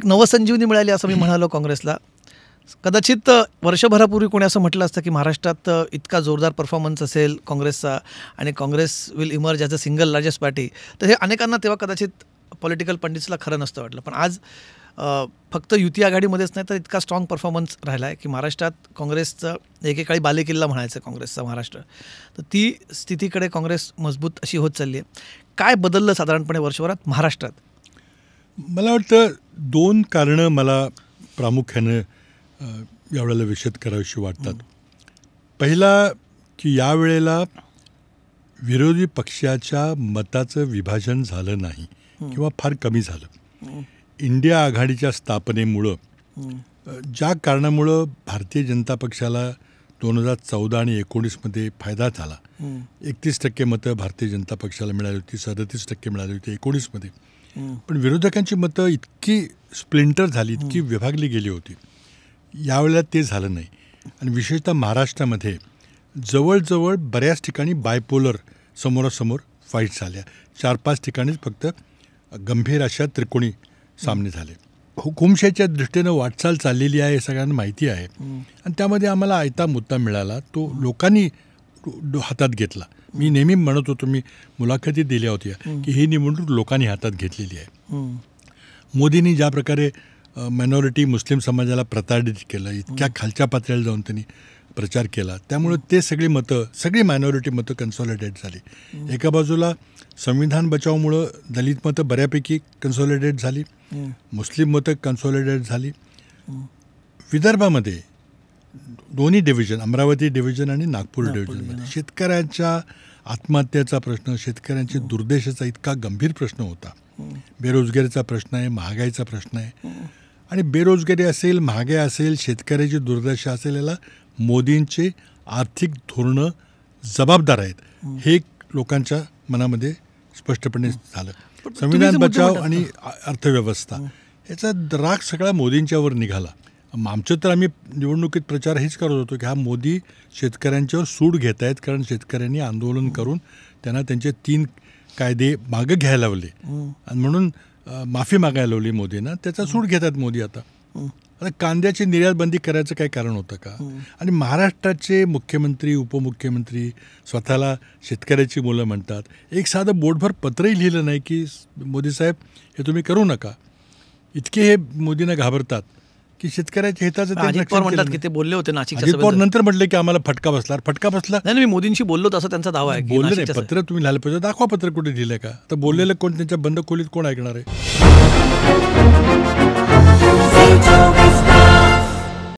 नवसंजीवनी मिळाली असं मी म्हणालो काँग्रेसला. कदाचित वर्षभरापूर्वी कोणी असं म्हटलं असतं की महाराष्ट्रात इतका जोरदार परफॉर्मन्स असेल काँग्रेसचा आणि Congress will emerge as a single largest party, तर हे अनेकांना तेव्हा कदाचित पॉलिटिकल पंडिट्सला खरं नसतं वाटलं. पण आज फक्त युती आघाडीमध्येच नाही तर इतका स्ट्रॉंग परफॉर्मन्स राहिला आहे की महाराष्ट्रात काँग्रेसचं एकेकाळी बालेकिल्ला म्हणायचं काँग्रेसचा महाराष्ट्र, तर ती स्थितीकडे काँग्रेस मजबूत अशी होत चालली आहे. काय बदललं साधारणपणे वर्षभरात महाराष्ट्रात? मला वाटतं 2 कारणं मला प्रामुख्यानं यावेळेला विशद करावीशी वाटतात. पहिला की यावेळेला विरोधी पक्षाच्या मताचं विभाजन झालं नाही किंवा फार कमी झालं. इंडिया आघाडीच्या स्थापनेमुळं ज्या कारणामुळं भारतीय जनता पक्षाला 2014 आणि 19मध्ये फायदा झाला, 31% मतं भारतीय जनता पक्षाला मिळाली होती, 37% मिळाली होती 19मध्ये. पण विरोधकांची मतं इतकी स्प्लिंटर झाली, इतकी विभागली गेली होती. यावेळेला ते झालं नाही. आणि विशेषतः महाराष्ट्रामध्ये जवळजवळ बऱ्याच ठिकाणी बायपोलर समोरासमोर फाईट झाल्या. 4-5 ठिकाणीच फक्त गंभीर अशा त्रिकोणी सामने झाले. हुकुमशाहीच्या दृष्टीनं वाटचाल चाललेली आहे हे सगळ्यांना माहिती आहे. आणि त्यामध्ये आम्हाला आयता मुद्दा मिळाला, तो लोकांनी हातात घेतला. मी नेहमी म्हणत होतो, मी मुलाखती दिल्या होत्या की ही निवडणूक लोकांनी हातात घेतलेली आहे. मोदींनी ज्या प्रकारे मायनॉरिटी मुस्लिम समाजाला प्रताडित केलं, इतक्या खालच्या पातळीला जाऊन त्यांनी प्रचार केला, त्यामुळे ते सगळी मायनॉरिटी मतं कन्सॉलिडेट झाली. एका बाजूला संविधान बचावमुळं दलित मतं बऱ्यापैकी कन्सॉलिडेट झाली, मुस्लिम मतं कन्सॉलिडेट झाली. विदर्भामध्ये दोन्ही डिव्हिजन, अमरावती डिव्हिजन आणि नागपूर डिव्हिजनमध्ये शेतकऱ्यांच्या आत्महत्येचा प्रश्न, शेतकऱ्यांची दुर्दशेचा इतका गंभीर प्रश्न होता. बेरोजगारीचा प्रश्न आहे, महागाईचा प्रश्न आहे. आणि बेरोजगारी असेल, महागाई असेल, शेतकऱ्याची दुर्दशा असेल, याला मोदींचे आर्थिक धोरणं जबाबदार आहेत, हे लोकांच्या मनामध्ये स्पष्टपणे झालं. संविधान बचाव आणि अर्थव्यवस्था याचा राग सगळा मोदींच्यावर निघाला. आमचं तर आम्ही निवडणुकीत प्रचार हेच करत होतो की हा मोदी शेतकऱ्यांच्यावर सूड घेत आहेत, कारण शेतकऱ्यांनी आंदोलन करून त्यांना त्यांचे 3 कायदे मागं घ्यायला लावले आणि म्हणून माफी मागायला लावली मोदींना. त्याचा सूड घेतात मोदी आता. कांद्याची निर्यात बंदी करायचं काय कारण होतं का? आणि महाराष्ट्राचे मुख्यमंत्री, उपमुख्यमंत्री स्वतःला शेतकऱ्याची मुलं म्हणतात. एक साधं बोटभर पत्रही लिहिलं नाही की मोदी साहेब हे तुम्ही करू नका. इतके हे मोदींना घाबरतात की शेतकऱ्याच्या हिताचं ते अजित पवार म्हणतात की ते बोलले होते नाशिकच्या अजित पवार नंतर म्हटले की आम्हाला फटका बसला. नाही, मी मोदींशी बोललो तसं त्यांचा दावा आहे. बोलले नाही, पत्र तुम्ही लिहायला पाहिजे. दाखवा पत्र कुठे लिहिलं का? तर बोललेलं कोण, त्यांच्या बंद खोलीत कोण ऐकणार आहे?